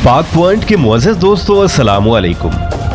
पाक पॉइंट के मुअज़्ज़ज़ दोस्तों, अस्सलामु अलैकुम।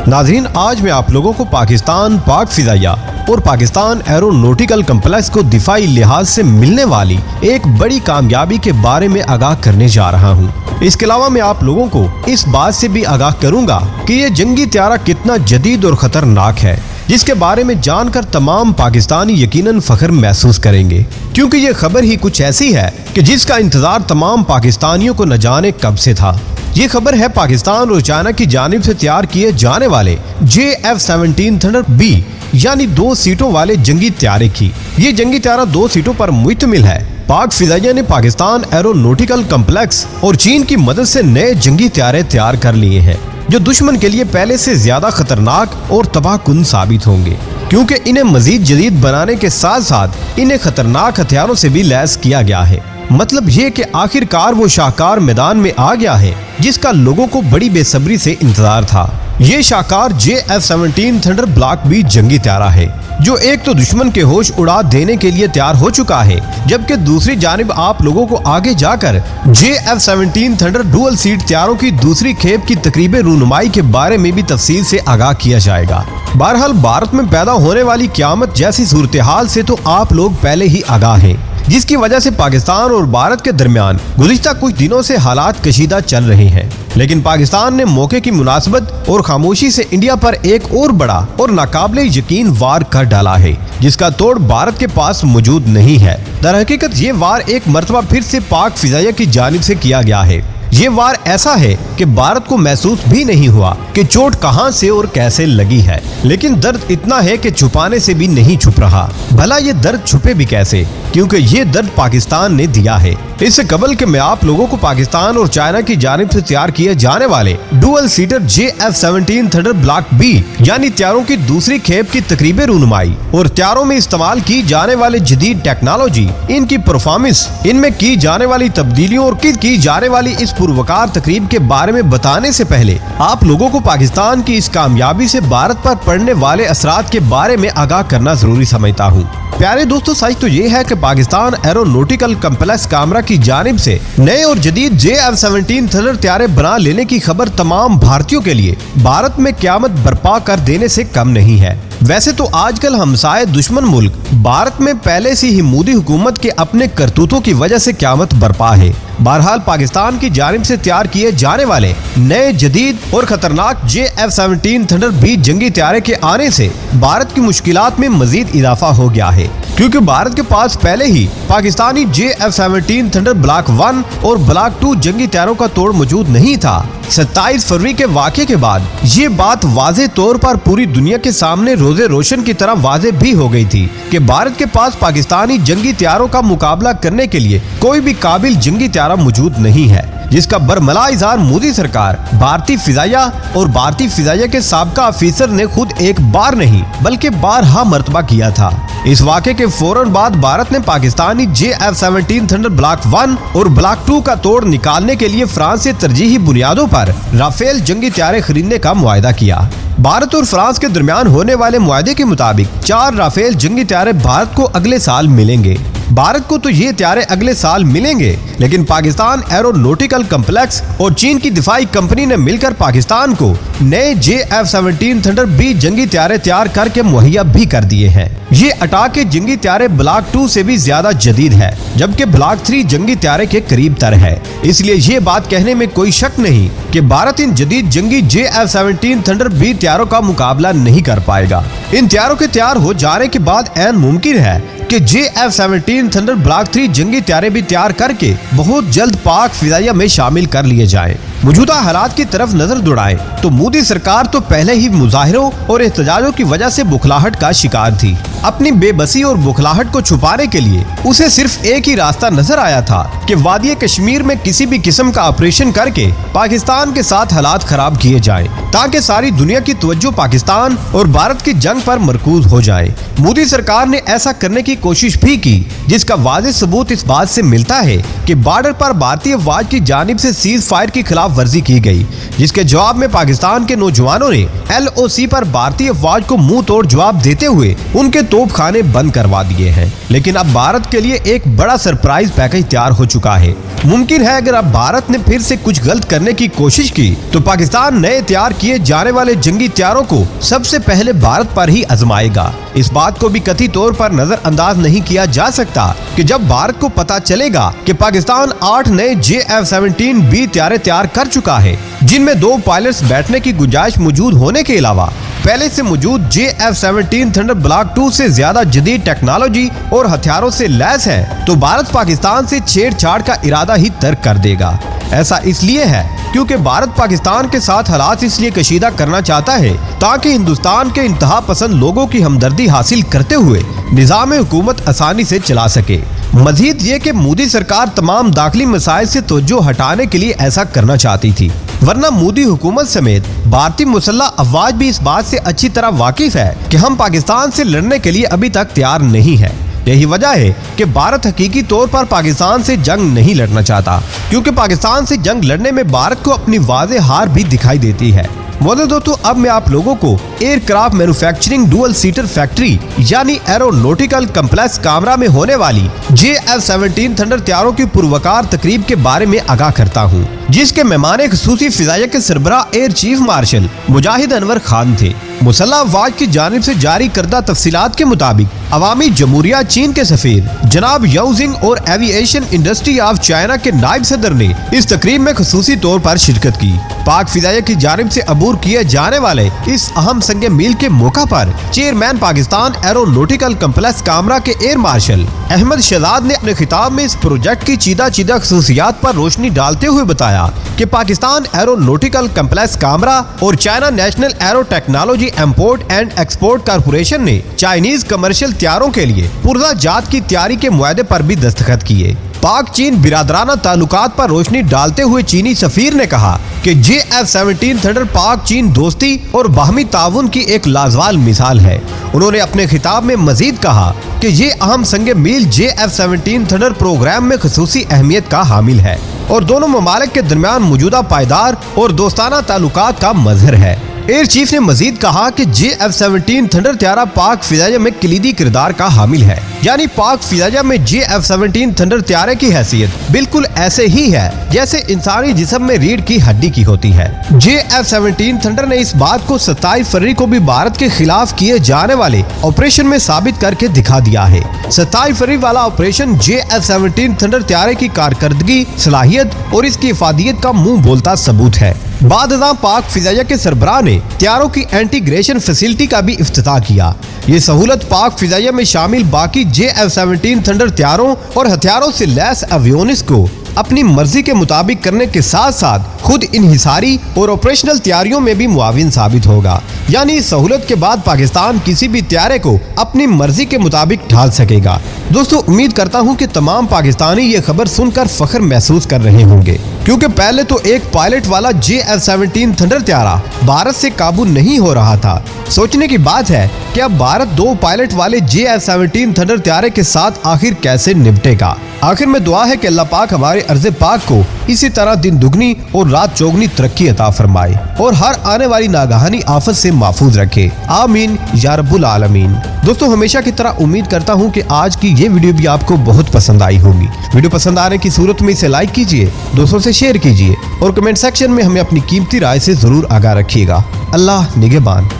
नाज़रीन, आज मैं आप लोगों को पाकिस्तान पाक फिज़ाइया और पाकिस्तान एरोनॉटिकल कम्प्लेक्स को दिफाई लिहाज से मिलने वाली एक बड़ी कामयाबी के बारे में आगाह करने जा रहा हूँ। इसके अलावा मैं आप लोगों को इस बात से भी आगाह करूँगा कि ये जंगी त्यारा कितना जदीद और ख़तरनाक है, जिसके बारे में जानकर तमाम पाकिस्तानी यकीनन फख्र महसूस करेंगे, क्योंकि ये खबर ही कुछ ऐसी है कि जिसका इंतजार तमाम पाकिस्तानियों को न जाने कब से था। ये खबर है पाकिस्तान और चाइना की जानिब से तैयार किए जाने वाले JF-17 थंडर B यानी 2 सीटों वाले जंगी त्यारे की। ये जंगी त्यारा 2 सीटों पर मुश्तमिल है। पाक फिज़ाइया ने पाकिस्तान एरोनॉटिकल कम्प्लेक्स और चीन की मदद से नए जंगी त्यारे तैयार कर लिए हैं, जो दुश्मन के लिए पहले से ज्यादा खतरनाक और तबाहकुन साबित होंगे, क्योंकि इन्हें मजीद जदीद बनाने के साथ साथ इन्हें खतरनाक हथियारों से भी लैस किया गया है। मतलब ये कि आखिरकार वो शाहकार मैदान में आ गया है जिसका लोगों को बड़ी बेसब्री से इंतजार था। ये शाहकार JF-17 थंडर ब्लॉक B जंगी त्यारा है, जो एक तो दुश्मन के होश उड़ा देने के लिए तैयार हो चुका है, जबकि दूसरी जानिब आप लोगों को आगे जाकर JF-17 थंडर डुअल सीट त्यारों की दूसरी खेप की तकरीबी रूनुमाई के बारे में भी तफसील से आगाह किया जाएगा। बहरहाल, भारत में पैदा होने वाली क़यामत जैसी सूरत हाल से तो आप लोग पहले ही आगाह हैं, जिसकी वजह से पाकिस्तान और भारत के दरमियान गुज़िश्ता कुछ दिनों से हालात कशीदा चल रहे हैं। लेकिन पाकिस्तान ने मौके की मुनासबत और खामोशी से इंडिया पर एक और बड़ा और नाकाबिले यकीन वार कर डाला है, जिसका तोड़ भारत के पास मौजूद नहीं है। दरहकीकत ये वार एक मरतबा फिर से पाक फिज़ाइया की जानिब से किया गया है। ये वार ऐसा है कि भारत को महसूस भी नहीं हुआ कि चोट कहां से और कैसे लगी है, लेकिन दर्द इतना है कि छुपाने से भी नहीं छुप रहा। भला ये दर्द छुपे भी कैसे, क्योंकि ये दर्द पाकिस्तान ने दिया है। इससे कबल कि मैं आप लोगों को पाकिस्तान और चाइना की जानिब से तैयार किए जाने वाले dual seater JF-17 thunder block B यानी त्यारों की दूसरी खेप की तकरीबी रूनुमाई और त्यारों में इस्तेमाल की जाने वाले जदीद टेक्नोलॉजी, इनकी परफॉर्मेंस, इनमें की जाने वाली तब्दीलियों और की जाने वाली इस पुरवकार तकरीब के बारे में बताने से पहले आप लोगों को पाकिस्तान की इस कामयाबी से भारत पर पड़ने वाले असरात के बारे में आगाह करना जरूरी समझता हूँ। प्यारे दोस्तों, सच तो ये है कि पाकिस्तान एरोनॉटिकल कम्प्लेक्स कामरा की जानिब से नए और जदीद JF-17 थंडर त्यारे बना लेने की खबर तमाम भारतीयों के लिए भारत में क़यामत बर्पा कर देने से कम नहीं है। वैसे तो आजकल हमसाये दुश्मन मुल्क भारत में पहले से ही मोदी हुकूमत के अपने करतूतों की वजह से क़यामत बर्पा है। बहरहाल, पाकिस्तान की जानिब से तैयार किए जाने वाले नए जदीद और खतरनाक JF-17 थंडर B जंगी त्यारे के आने से भारत की मुश्किलात में मजीद इजाफा हो गया है, क्योंकि भारत के पास पहले ही पाकिस्तानी JF-17 थंडर ब्लॉक 1 और ब्लॉक 2 जंगी त्यारों का तोड़ मौजूद नहीं था। 27 फरवरी के वाक़े के बाद ये बात वाज़े तौर पर पूरी दुनिया के सामने रोज़े रोशन की तरह वाज़े भी हो गई थी कि भारत के पास पाकिस्तानी जंगी त्यारों का मुकाबला करने के लिए कोई भी काबिल जंगी त्यारा मौजूद नहीं है, जिसका बरमला इज़हार मोदी सरकार, भारतीय फिज़ाइया और भारतीय फिज़ाइया के साबका अफीसर ने खुद एक बार नहीं बल्कि बारहा मर्तबा किया था। इस वाक़े के फौरन बाद भारत ने पाकिस्तानी JF-17 थंडर ब्लॉक 1 और ब्लॉक 2 का तोड़ निकालने के लिए फ्रांस से तरजीही बुनियादों पर राफेल जंगी त्यारे खरीदने का मुआहदा किया। भारत और फ्रांस के दरमियान होने वाले मुआहदे के मुताबिक 4 राफेल जंगी त्यारे भारत को अगले साल मिलेंगे। भारत को तो ये त्यारे अगले साल मिलेंगे, लेकिन पाकिस्तान एरोनॉटिकल कम्प्लेक्स और चीन की दिफाई कंपनी ने मिलकर पाकिस्तान को नए JF-17 थंडर B जंगी त्यारे तैयार करके मुहैया भी कर दिए हैं। ये अटैक के जंगी त्यारे ब्लॉक 2 से भी ज्यादा जदीद है, जबकि ब्लॉक 3 जंगी त्यारे के करीब तर है। इसलिए ये बात कहने में कोई शक नहीं कि भारत इन जदीद जंगी JF-17 थंडर B त्यारों का मुकाबला नहीं कर पाएगा। इन त्यारों के तैयार हो जाने के बाद ऐन मुमकिन है कि JF-17 थंडर ब्लॉक 3 जंगी त्यारे भी तैयार करके बहुत जल्द पाक फिज़ाइया में शामिल कर लिए जाएं। मौजूदा हालात की तरफ नजर दौड़ाएं तो मोदी सरकार तो पहले ही मुजाहिरों और एहतजाजों की वजह से बुखलाहट का शिकार थी। अपनी बेबसी और बुखलाहट को छुपाने के लिए उसे सिर्फ एक ही रास्ता नजर आया था कि वादी कश्मीर में किसी भी किस्म का ऑपरेशन करके पाकिस्तान के साथ हालात खराब किए जाएं, ताकि सारी दुनिया की तवज्जो पाकिस्तान और भारत की जंग पर मरकूज हो जाए। मोदी सरकार ने ऐसा करने की कोशिश भी की, जिसका वाज़ेह सबूत इस बात से मिलता है कि बॉर्डर पर भारतीय अफवाज की जानिब से सीज फायर की खिलाफ वर्जी की गई, जिसके जवाब में पाकिस्तान के नौजवानों ने LOC पर भारतीय अफवाज को मुंह तोड़ जवाब देते हुए उनके तोपखाने बंद करवा दिए हैं। लेकिन अब भारत के लिए एक बड़ा सरप्राइज पैकेज तैयार हो चुका है। मुमकिन है अगर अब भारत ने फिर से कुछ गलत करने की कोशिश की तो पाकिस्तान नए तैयार किए जाने वाले जंगी हथियारों को सबसे पहले भारत पर ही आजमाएगा। इस बात को भी कथित तौर पर नजरअंदाज नहीं किया जा सकता कि जब भारत को पता चलेगा कि पाकिस्तान 8 नए JF-17B हथियार तैयार कर चुका है, जिनमें 2 पायलट्स बैठने की गुंजाइश मौजूद होने के अलावा पहले से मौजूद JF-17 थंडर ब्लॉक 2 से ज्यादा जदीद टेक्नोलॉजी और हथियारों से लैस है, तो भारत पाकिस्तान से छेड़छाड़ का इरादा ही तर्क कर देगा। ऐसा इसलिए है क्योंकि भारत पाकिस्तान के साथ हालात इसलिए कशीदा करना चाहता है ताकि हिंदुस्तान के इंतहा पसंद लोगों की हमदर्दी हासिल करते हुए निजाम हुकूमत आसानी से चला सके। मजीद ये कि मोदी सरकार तमाम दाखिली मसाइल से तवज्जो हटाने के लिए ऐसा करना चाहती थी, वरना मोदी हुकूमत समेत भारतीय मुसल्लह अफवाज भी इस बात से अच्छी तरह वाकिफ है कि हम पाकिस्तान से लड़ने के लिए अभी तक तैयार नहीं है। यही वजह है कि भारत हकीकी तौर पर पाकिस्तान से जंग नहीं लड़ना चाहता, क्योंकि पाकिस्तान से जंग लड़ने में भारत को अपनी वाज़ेह हार भी दिखाई देती है। मौजूद दोस्तों, अब मैं आप लोगों को aircraft manufacturing dual seater factory यानी एरोनॉटिकल कम्प्लेक्स कामरा में होने वाली JF-17 थंडर हथियारों की पुरवकार तकरीब के बारे में आगाह करता हूँ, जिसके मेहमान खुसूसी फिजाइया के सरबराह एयर चीफ मार्शल मुजाहिद अनवर खान थे। मुसल्लह अफवाज की जानिब से जारी करदा तफसीलात के मुताबिक अवामी जमहूरिया चीन के सफीर जनाब याओजिंग और एविएशन इंडस्ट्री ऑफ चाइना के नायब सदर ने इस तकरीब में खुसूसी तौर पर शिरकत की। पाक फिजाइया की जानिब से अबूर किए जाने वाले इस अहम संगे मील के मौका पर chairman Pakistan aeronautical complex Kamra के एयर मार्शल अहमद शहजाद ने अपने खिताब में इस प्रोजेक्ट की चीदा चीदा खसूसियात पर रोशनी डालते हुए बताया कि पाकिस्तान एरोनॉटिकल कम्प्लेक्स कामरा और China national arrow technology import and export corporation ने चाइनीज कमर्शियल हथियारों के लिए पुरजा जात की तैयारी के मुआहदे पर भी दस्तखत किए। पाक चीन बिरादराना ताल्लुकात पर रोशनी डालते हुए चीनी सफीर ने कहा कि JF-17 थंडर पाक चीन दोस्ती और बाहमी ताउन की एक लाजवाब मिसाल है। उन्होंने अपने खिताब में मजीद कहा कि ये अहम संगे मील JF-17 थंडर प्रोग्राम में खुसूसी अहमियत का हामिल है और दोनों ममालिक के दरमियान मौजूदा पायदार और दोस्ताना ताल्लुकात का मजहर है। एयर चीफ ने मजीद कहा कि JF-17 थंडर हथियार पाक फिजाइया में कलीदी किरदार का हामिल है, यानी पाक फिजाइया में JF-17 थंडर हथियार की हैसियत बिल्कुल ऐसे ही है जैसे इंसानी जिस्म में रीढ़ की हड्डी की होती है। JF-17 थंडर ने इस बात को 27 फरवरी को भी भारत के खिलाफ किए जाने वाले ऑपरेशन में साबित करके दिखा दिया है। 27 फरवरी वाला ऑपरेशन JF-17 थंडर हथियार की कारकर्दगी, सलाहियत और इसकी इफादियत का मुंह बोलता सबूत है। बाद पाक फिजाइया के सरबराह ने हथियारों की इंटीग्रेशन फैसिलिटी का भी इफ्तिताह किया। ये सहूलत पाक फिजाइया में शामिल बाकी JF-17 थंडर हथियारों और हथियारों से लैस एवियोनिक्स को अपनी मर्जी के मुताबिक करने के साथ साथ खुद इनहिसारी और ऑपरेशनल तैयारियों में भी मुआविन साबित होगा। यानी इस सहूलत के बाद पाकिस्तान किसी भी हथियारे को अपनी मर्जी के मुताबिक ढाल सकेगा। दोस्तों, उम्मीद करता हूं कि तमाम पाकिस्तानी ये खबर सुनकर फख्र महसूस कर रहे होंगे, क्योंकि पहले तो एक पायलट वाला JF-17 थंडर हथियार भारत से काबू नहीं हो रहा था। सोचने की बात है कि अब भारत 2 पायलट वाले JF-17 थंडर हथियार के साथ आखिर कैसे निपटेगा। आखिर में दुआ है कि अल्लाह पाक हमारे अर्ज़े पाक को इसी तरह दिन दुगनी और रात चौगनी तरक्की अता फरमाए और हर आने वाली नागहानी आफत से महफूज रखे। आमीन या रब्बुल आलमीन। दोस्तों, हमेशा की तरह उम्मीद करता हूँ कि आज की ये वीडियो भी आपको बहुत पसंद आई होगी। वीडियो पसंद आने की सूरत में इसे लाइक कीजिए, दोस्तों से शेयर कीजिए और कमेंट सेक्शन में हमें अपनी कीमती राय से जरूर आगाह रखिएगा। अल्लाह निगहबान।